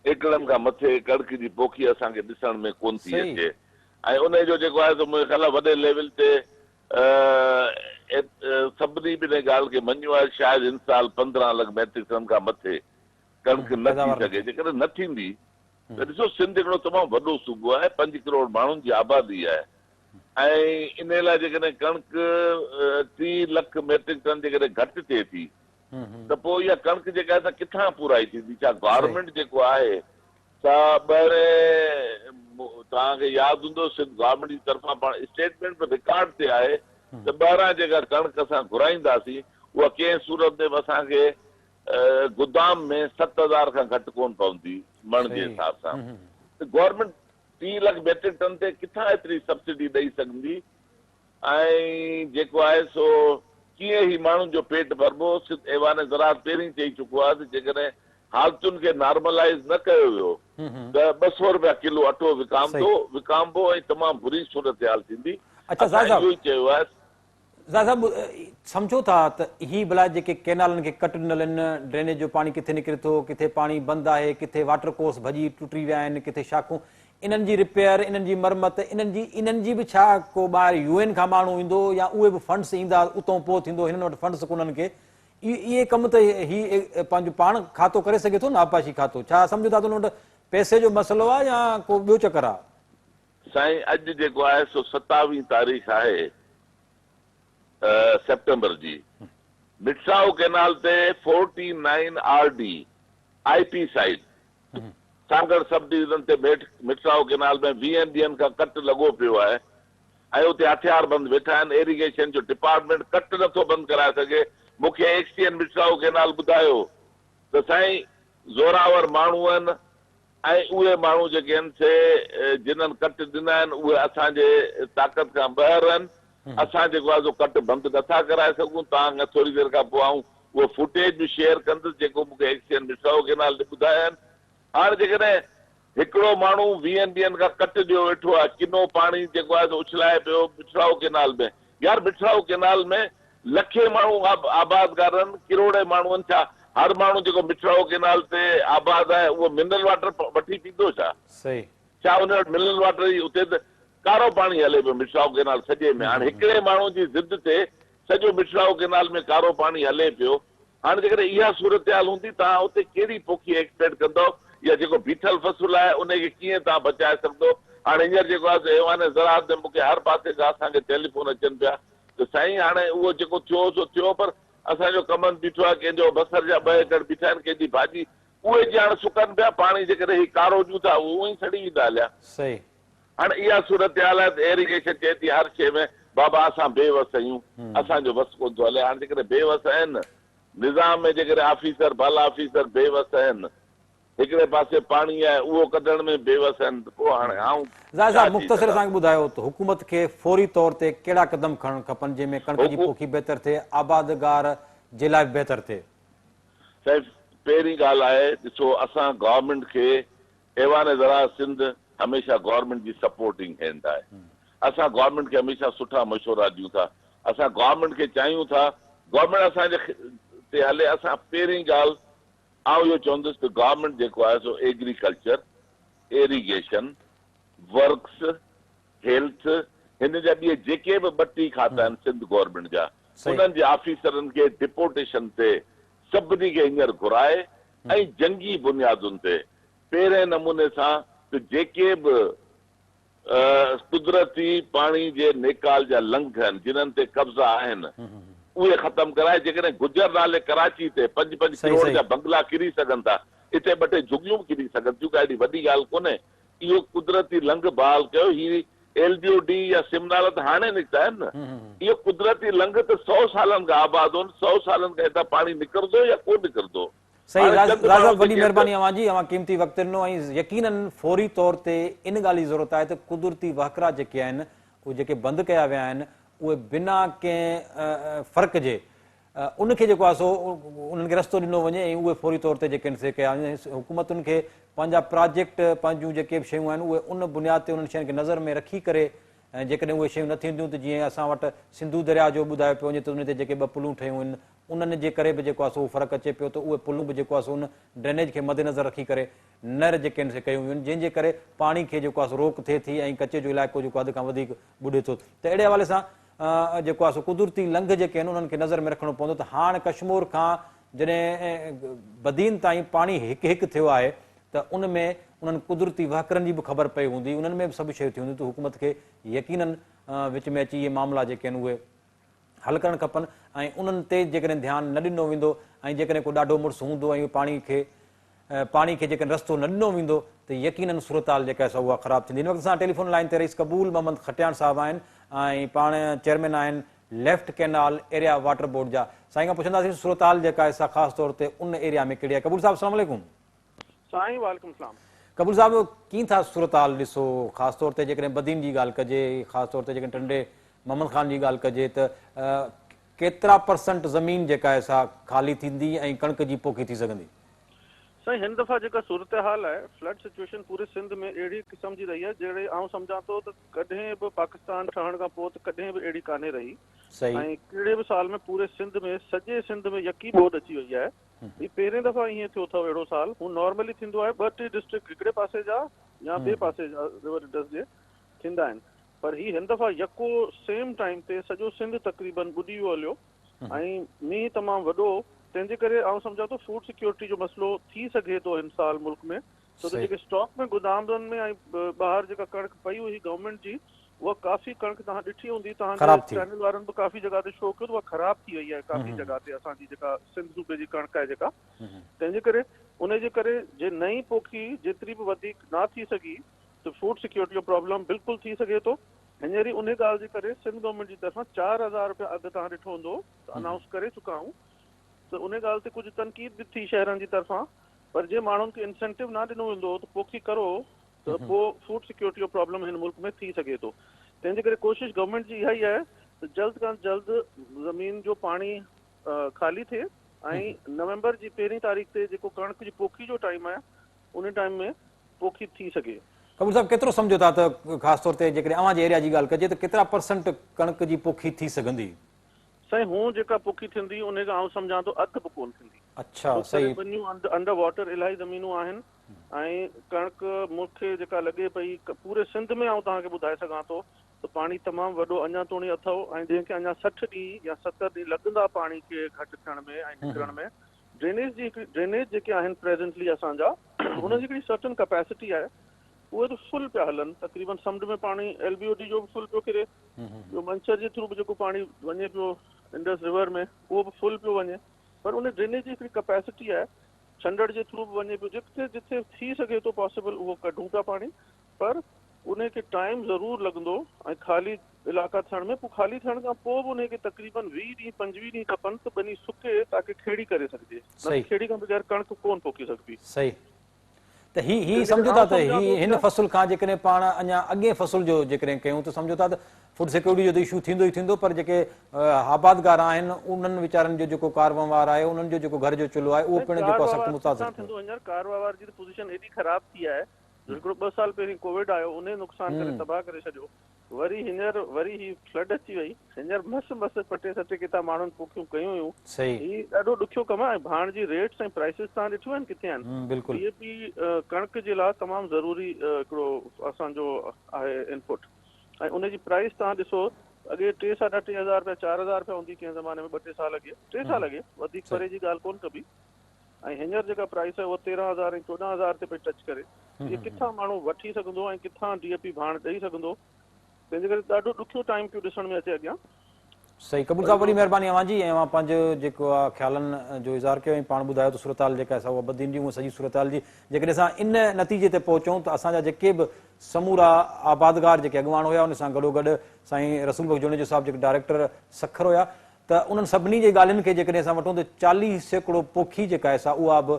एकड़नि खां मथे कणिक जी पोखी असांखे ॾिसण में कोन थी अचे। ऐं उनजो जेको आहे सो मुंहिंजे ख़्याल वॾे लेवल ते सभिनी बि इन ॻाल्हि खे मञियो आहे, शायदि हिन साल 15 लख मेट्रिक टन खां मथे कणिक न थी सघे। जेकॾहिं न थींदी त ॾिसो, सिंध हिकिड़ो तमामु वॾो सूबो आहे, 5 करोड़ माण्हुनि जी आबादी आहे, ऐं इन लाइ जेकॾहिं कणिक 30 लख मेट्रिक टन जेकॾहिं घटि थिए थी त पोइ इहा कणिक जेका आहे किथां पूराई थींदी? छा गवर्नमेंट जेको आहे सा ॿाहिरि तव्हांखे यादि हूंदो, सिंध गवर्नमेंट जी तरफ़ां पाण स्टेटमेंट में रिकॉर्ड ते आहे त ॿाहिरां जेका कणिक असां घुराईंदासीं उहा कंहिं सूरत में बि असांखे गोदाम में 7,000 खां घटि कोन पवंदी मण जे हिसाब सां। त गवर्नमेंट 30 लख मेट्रिक टन ते किथां एतिरी सब्सिडी ॾेई सघंदी? ऐं जेको आहे सो कीअं ई माण्हुनि जो पेट भरबो? ऐवान ज़राअत पहिरीं चई चुको आहे त जेकॾहिं हालतुनि खे नॉर्मलाइज़ न कयो वियो त 200 रुपया किलो अटो विकामबो ऐं तमामु बुरी सूरत हाल थींदी। इहो ई चयो आहे। साहिब सम्झो था त ही भला जेके केनालनि खे कट ॾिनल आहिनि, ड्रेनेज जो पाणी किथे निकिरे थो, किथे पाणी बंदि आहे, किथे वाटर कोर्स भॼी टुटी विया आहिनि, किथे शाखूं, इन्हनि जी रिपेयर, इन्हनि जी मरमत, इन्हनि जी बि छा को ॿाहिरि UN खां माण्हू ईंदो या उहे बि फंड्स ईंदा उतां पोइ थींदो? हिननि वटि फंड्स कोन्हनि खे, इहे कम त ही पंहिंजो पाण खातो करे सघे थो न, आपाशी खातो? छा सम्झो था त हुन वटि पैसे जो मसइलो आहे या को ॿियो चकर आहे? साईं, अॼु जेको आहे सो 27 तारीख़ आहे सेप्टेंबर जी। मिठराऊ केनाल ते 49 RD IP side Sanghar sub division ते मिठराऊ केनाल में 20 ॾींहंनि खां कट लॻो पियो आहे ऐं उते हथियार बंदि वेठा आहिनि। इरिगेशन जो डिपार्टमेंट कट नथो बंदि कराए सघे। मूंखे एक्सटीएन मिठराऊ केनाल ॿुधायो त साईं ज़ोरावर माण्हू आहिनि ऐं उहे माण्हू जेके आहिनि से जिन्हनि कट ॾिना आहिनि उहे असांजे ताक़त खां ॿाहिरि आहिनि। असां जेको आहे सो कट बंदि नथा कराए सघूं। तव्हां थोरी देरि खां पोइ आऊं उहो फुटेज बि शेयर कंदुसि जेको मूंखे एक्सटीएन मिठराऊ केनाल ते ॿुधाया आहिनि। हाणे जेकॾहिं हिकिड़ो माण्हू 20 ॾींहंनि खां कट ॾियो वेठो आहे, किनो पाणी जेको आहे उछलाए पियो मिठराऊ केनाल में। यार मिठराऊ केनाल में लखे माण्हू आबादगार आहिनि, किरोड़े माण्हू आहिनि। छा हर माण्हू जेको मिठराऊ केनाल ते आबाद आहे उहो मिनरल वाटर वठी पींदो छा? सही। छा उन वटि मिनरल वाटर ई? उते त कारो पाणी हले पियो मिठराऊ केनाल सॼे में। हाणे हिकिड़े माण्हू जी ज़िद ते सॼो मिठराऊ केनाल में कारो पाणी हले पियो। हाणे जेकॾहिं इहा सूरत हाल हूंदी तव्हां उते कहिड़ी पोखी एक्सपेक्ट कंदव या जेको बीठल फसुल आहे उनखे कीअं तव्हां बचाए सघंदो? हाणे हींअर जेको आहे ऐवान ज़राअत में मूंखे हर पासे खां असांखे टेलीफोन अचनि पिया त साईं हाणे उहो जेको थियो सो थियो, पर असांजो कमनि बीठो आहे, कंहिंजो बसर जा 2 एकड़ बीठा आहिनि, कंहिंजी भाॼी उहे ॼाण सुकनि पिया। पाणी जेकॾहिं ही कारो ॾियूं था उहो ई सड़ी वेंदा हलिया। सही। हाणे इहा सूरत हाल आहे त एरीगेशन चए थी हर शइ में बाबा असां बेवस आहियूं, असांजो बस कोन थो हले। हाणे जेकॾहिं बेवस आहिनि निज़ाम में, जेकॾहिं ऑफिसर भला ऑफिसर बेवस आहिनि हिकिड़े पासे पाणी आहे उहो कढण में बेवस आहिनि पोइ हाणे आऊं ज़ाहिर साहब मुख़्तसिर असांखे ॿुधायो त हुकूमत खे फौरी तौर ते कहिड़ा क़दम खणणु खपनि जंहिंमें कणक जी पोखी बहितर थिए आबादगार जे लाइ बहितर थिए? साहिब पहिरीं ॻाल्हि आहे ॾिसो असां गवर्नमेंट खे ऐवान ज़रा सिंध हमेशह गवर्नमेंट जी सपोर्टिंग हैंड आहे। असां गवर्नमेंट खे हमेशह सुठा मशवरा ॾियूं था। असां गवर्नमेंट खे चाहियूं था गवर्नमेंट असांजे ते हले। असां पहिरीं ॻाल्हि आउं इहो चवंदुसि त गवर्नमेंट जेको आहे सो एग्रीकल्चर, इरिगेशन, वर्क्स, हेल्थ, हिन जा ॿिए जेके बि 32 खाता आहिनि सिंध गवर्नमेंट जा, उन्हनि जे ऑफिसरनि खे डिपोटेशन ते सभिनी खे हींअर घुराए ऐं जंगी बुनियादुनि ते पहिरें नमूने सां त जेके बि कुदरती पाणी जे नेकाल जा लंघ आहिनि जिन्हनि ते कब्ज़ा आहिनि उहे ख़तम कराए। जेकॾहिं गुजर नाले कराची ते 5-5 करोड़ जा बंगला किरी सघनि था, हिते 2-2 झुगियूं बि किरी सघनि थियूं, का एॾी वॾी ॻाल्हि कोन्हे। इहो कुदरती लंघ बहाल कयो। ही LDOD या सिमनाल त हाणे निकिता आहिनि न। इहो कुदरती लंघ त 100 सालनि खां आबाद हो। 100 सालनि खां हितां पाणी निकिरंदो या कोन निकिरंदो? सही राजा, वॾी महिरबानी अव्हां जी, अव्हां क़ीमती वक़्तु ॾिनो ऐं यकीनन फौरी तौर ते इन ॻाल्हि जी ज़रूरत आहे त कुदरती वहकरा जेके आहिनि उहे जेके बंदि कया विया आहिनि उहे बिना कंहिं फ़र्क़ जे उनखे जेको आहे सो उन्हनि खे रस्तो ॾिनो वञे ऐं उहे फौरी तौर ते जेके आहिनि से कया वञे। हुकूमतुनि खे पंहिंजा प्रोजेक्ट पंहिंजूं जेके बि शयूं आहिनि उहे उन बुनियाद ते उन्हनि शयुनि खे नज़र में रखी करे ऐं जेकॾहिं उहे शयूं न थींदियूं त जीअं असां वटि सिंधू दरिया जो ॿुधायो पियो वञे त उन ते जेके 2 पुलूं ठहियूं आहिनि उन्हनि जे करे बि जेको आहे सो फ़र्क़ु अचे पियो त उहे पुलूं बि जेको आहे सो उन ड्रेनेज खे मद्देनज़र रखी करे नर जेके आहिनि से कयूं वियूं आहिनि जंहिंजे करे पाणी खे जेको आहे सो रोक थिए थी ऐं कचे जो इलाइक़ो जेको हद खां वधीक ॿुॾे थो। त अहिड़े हवाले सां जेको आहे सो कुदरती लंघ जेके आहिनि उन्हनि खे नज़र में रखणो पवंदो त हाणे कश्मीर खां जॾहिं बदीन ताईं पाणी हिकु थियो आहे त उन में उन्हनि कुदरती वहकरनि जी बि ख़बर पई हूंदी, उन्हनि में बि सभु शयूं थी हूंदियूं। त हुकूमत खे यकीनन विच में अची इहे मामला जेके आहिनि उहे हल करणु खपनि ऐं उन्हनि ते जेकॾहिं ध्यानु न ॾिनो वेंदो ऐं जेकॾहिं को ॾाढो मुड़ुसु हूंदो ऐं पाणी खे जेकॾहिं रस्तो न ॾिनो वेंदो त यकीनन सूरत हाल जेका आहे उहा ख़राबु थींदी। हिन वक़्तु असां टेलीफोन लाइन ते रईस क़बूल मोहम्मद खटियाण साहिबु आहिनि ऐं पाण चेयरमैन आहिनि left canal area water board जा। साईं खां पुछंदासीं सूरत हाल जेका आहे सा ख़ासि तौर ते उन एरिया में कहिड़ी आहे। कबूल साहिबु अस्सलाम वालेकुम। साईं वालेकुम सलाम। कबूल साहिबु कीअं था सूरत हाल ॾिसो, ख़ासि तौर ते जेकॾहिं बदीन जी ॻाल्हि कजे, ख़ासि तौर ते जेकॾहिं टंडे मोहम्मद ख़ान जी ॻाल्हि कजे त केतिरा % ज़मीन जेका आहे सा ख़ाली थींदी ऐं कणक जी पोखी थी सघंदी? साईं हिन दफ़ा जेका सूरत हाल आहे फ्लड सिचुएशन पूरे सिंध में अहिड़ी क़िस्म जी रही आहे जहिड़े आउं सम्झां थो त कॾहिं बि पाकिस्तान ठहण खां पोइ त कॾहिं बि अहिड़ी कान्हे रही। ऐं कहिड़े बि साल में पूरे सिंध में सॼे सिंध में यकी ॿोॾि अची वई आहे। ही पहिरें दफ़ा ईअं थियो अथव अहिड़ो साल। हू नॉर्मली थींदो आहे 2-3 डिस्ट्रिक्ट हिकिड़े पासे जा या ॿिए पासे जा रिवर डेल्टा जे थींदा आहिनि, पर ही हिन दफ़ा यको सेम टाइम ते सॼो सिंध तक़रीबन ॿुॾी वियो हलियो ऐं मींहुं तमामु वॾो। तंहिंजे करे आउं सम्झां थो फूड सिक्योरिटी जो मसइलो थी सघे थो हिन साल मुल्क में। छो त जेके स्टॉक में गोदामनि में ऐं ॿाहिरि जेका कणिक पई हुई गवर्नमेंट जी उहा काफ़ी कणिक तव्हां ॾिठी हूंदी, तव्हांजे चैनल वारनि बि काफ़ी जॻह ते शो कयो त उहा ख़राब थी वई आहे काफ़ी जॻह ते असांजी जेका सिंध सूबे जी कणिक आहे जेका। तंहिंजे करे उनजे करे जे नई पोखी जेतिरी बि वधीक न थी सघी त फूड सिक्योरिटी जो प्रॉब्लम बिल्कुलु थी सघे थो। हींअर ई उन ॻाल्हि जे करे सिंध गवर्नमेंट जी तरफ़ां 4000 रुपया अघु तव्हां ॾिठो हूंदो त अनाउंस करे चुका आहियूं। त उन ॻाल्हि ते कुझु तनक़ीद बि थी शहरनि जी तरफ़ां, पर जे माण्हुनि खे इंसेंटिव न ॾिनो वेंदो त पोखी करो त पोइ फूड सिक्योरिटी जो प्रॉब्लम हिन मुल्क में थी सघे थो। तंहिंजे करे कोशिशि गवर्नमेंट जी इहा ई आहे त जल्द खां जल्द ज़मीन जो पाणी ख़ाली थिए ऐं नवंबर जी 1 तारीख़ ते जेको कणिक जी पोखी जो टाइम आहे उन टाइम में पोखी थी सघे। कबूल साहिबु केतिरो सम्झो था त ख़ासि तौर ते जेकॾहिं अव्हां जे एरिया जी ॻाल्हि कजे त केतिरा % कणिक जी पोखी थी सघंदी? साईं हूअं जेका पोखी थींदी उनखे आउं सम्झां थो अधु बि कोन थींदी। अच्छा सही। अंडर वाटर इलाही ज़मीनूं आहिनि ऐं कणिक मूंखे जेका लॻे पई पूरे सिंध में आउं तव्हांखे ॿुधाए सघां थो त पाणी तमामु वॾो अञा ताईं अथव ऐं जंहिंखे अञा 60 ॾींहं या 70 ॾींहं लॻंदा पाणी खे घटि थियण में ऐं निकिरण में। ड्रेनेज जेके आहिनि प्रेजेंटली असांजा हुनजी हिकिड़ी सर्टन कैपेसिटी आहे, उहे त फुल पिया हलनि। तक़रीबन समुंड में पाणी LBOD जो बि फुल पियो किरे, ॿियो मंछर जे थ्रू बि जेको पाणी वञे पियो इंडस रिवर में उहो बि फुल पियो वञे, पर उन ड्रेनेज जी हिकिड़ी कैपेसिटी आहे छंडड़ जे थ्रू बि वञे पियो। जिथे जिथे थी सघे थो पॉसिबल उहो कढूं था पाणी, पर उनखे टाइम ज़रूरु लॻंदो ऐं ख़ाली इलाइक़ा थियण में। पोइ ख़ाली थियण खां पोइ बि उनखे तक़रीबन 20 ॾींहं 25 ॾींहं खपनि त ॿनी सुके ताकी खेड़ी करे सघिजे। न खेड़ी खां बग़ैर कणिक कोन पोखी सघिबी। सही त ही सम्झो था त हिन फसल खां जेकॾहिं पाण अञा अॻे फसल जो जेकॾहिं कयूं त सम्झो था त फूड सिक्योरिटी जो त इशू थींदो ई थींदो, पर जेके आबादगार आहिनि उन्हनि वीचारनि जो जेको कारवार आहे, उन्हनि जो जेको घर जो चुल्हो आहे, उहो पिण जेको सख़्तु मुतासिर थींदो। हींअर कारवार जी पोज़ीशन एॾी ख़राब थी आहे, हिकिड़ो 2 साल पहिरीं कोविड आयो, उन नुक़सान करे तबाह करे छॾियो। वरी हींअर वरी ही फ्लड अची वई, हींअर मस पटे सटे किथां माण्हुनि पोखियूं कयूं हुयूं। ही ॾाढो ॾुखियो कमु आहे। भाण जी रेट्स ऐं प्राइसिस तव्हां ॾिठियूं आहिनि किथे आहिनि। बिल्कुलु DAP कणिक जे लाइ तमामु ज़रूरी हिकिड़ो असांजो आहे इनपुट, ऐं उनजी प्राइस तव्हां ॾिसो अॻे 3 साढा 3 हज़ार रुपया 4 हज़ार रुपया हूंदी कंहिं ज़माने में 2-3 साल अॻे, 3 साल अॻे, वधीक परे जी ॻाल्हि कोन कबी। ऐं हींअर जेका प्राइस आहे उहा 13,000 ऐं 14,000 ते पई टच करे। इहे किथां माण्हू वठी सघंदो ऐं किथां DAP भाण ॾेई सघंदो, तंहिंजे करे ॾाढो ॾुखियो टाइम पियो ॾिसण में अचे अॻियां। सही, कबूल साहब, वॾी महिरबानी अवां जी। ऐं अवां पंहिंजो जेको आहे ख़्यालनि जो इज़हार कयो ऐं पाण ॿुधायो त सूरत हाल जेका आहे उहा बदिलजी उहा सॼी सूरत हाल जी जेकॾहिं असां इन नतीजे ते पहुचूं त असांजा जेके बि समूरा आबादगार जेके अॻुवाण हुया, उन सां गॾोगॾु साईं रसूल बख़्श जुनेजो साहिब जेके डायरेक्टर सखर हुया, त उन्हनि सभिनी जे ॻाल्हियुनि खे जेकॾहिं असां वठूं त 40% पोखी जेका आहे उहा बि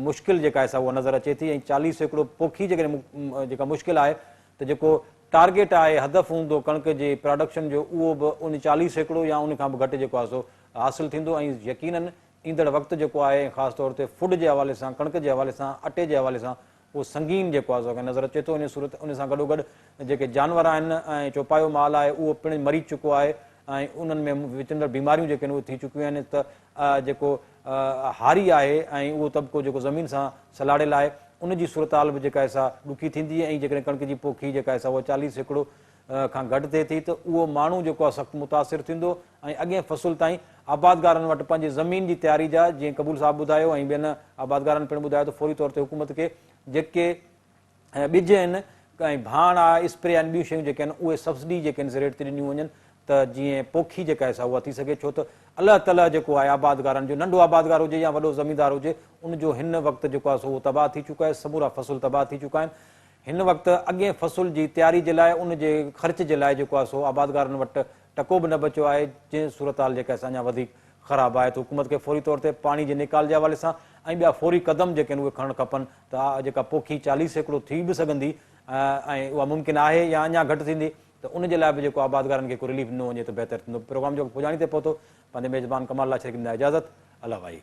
मुश्किल जेका आहे उहा नज़र अचे थी। ऐं 40% पोखी जेकॾहिं जेका मुश्किल आहे त जेको टारगेट आहे, हदफ़ हूंदो कणिक जे प्रोडक्शन जो, उहो बि उन 40% या उन खां बि घटि जेको आहे सो हासिलु थींदो। ऐं यकीननि ईंदड़ वक़्तु जेको आहे ख़ासि तौर ते फूड जे हवाले सां, कणिक जे हवाले सां, अटे जे हवाले सां उहो संगीन जेको आहे नज़र अचे थो। इन सूरत उन सां गॾोगॾु जेके जानवर आहिनि ऐं चौपायो माल आहे उहो पिणु मरी चुको आहे, ऐं उन्हनि में विचंदड़ बीमारियूं जेके आहिनि उहे थी चुकियूं आहिनि। त जेको हारी आहे ऐं उहो तबिको जेको ज़मीन सां सलाड़ियल आहे, उनजी सूरत हाल बि जेका आहे सा ॾुखी थींदी। ऐं जेकॾहिं कणिक जी पोखी जेका आहे उहा 40% खां घटि थिए थी, त उहो माण्हू जेको आहे सख़्तु मुतासिर थींदो। ऐं अॻे फसल ताईं आबादगारनि वटि पंहिंजी ज़मीन जी तयारी जा, जीअं कबूल साहब ॿुधायो ऐं ॿियनि आबादगारनि पिणु ॿुधायो, त फौरी तौर ते हुकूमत खे जेके ॿिज आहिनि ऐं भाण आहे, स्प्रे आहिनि, ॿियूं शयूं जेके आहिनि उहे सब्सिडी जेके आहिनि रेट ते ॾिनियूं वञनि, त जीअं पोखी जेका आहे उहा थी सघे। छो त अलाह तला जेको आहे आबादगारनि जो, नंढो आबादगार हुजे या वॾो ज़मीनदार हुजे, उनजो हिन वक़्तु जेको आहे उहो तबाह थी चुको आहे, समूरा फसल तबाह थी चुका आहिनि। हिन वक़्तु अॻे फसल जी तयारी जे लाइ, उनजे ख़र्च जे लाइ जेको आहे आबादगारनि वटि टको बि न बचियो आहे, जंहिं सूरत हाल जेका अञा वधीक ख़राबु आहे। त हुकूमत खे फौरी तौर ते पाणी जे निकाल जे हवाले सां ऐं ॿिया फौरी क़दम जेके आहिनि उहे खणणु खपनि, त जेका पोखी 40% थी बि सघंदी ऐं उहा मुमकिन आहे या अञा घटि थींदी, त उनजे लाइ बि जेको आबादगारनि खे को रिलीफ ॾिनो वञे त बहितर थींदो। प्रोग्राम जो पुॼाणी ते पहुतो, पंहिंजे मेज़बान कमाल लाशरी खे इजाज़त। अला भाई।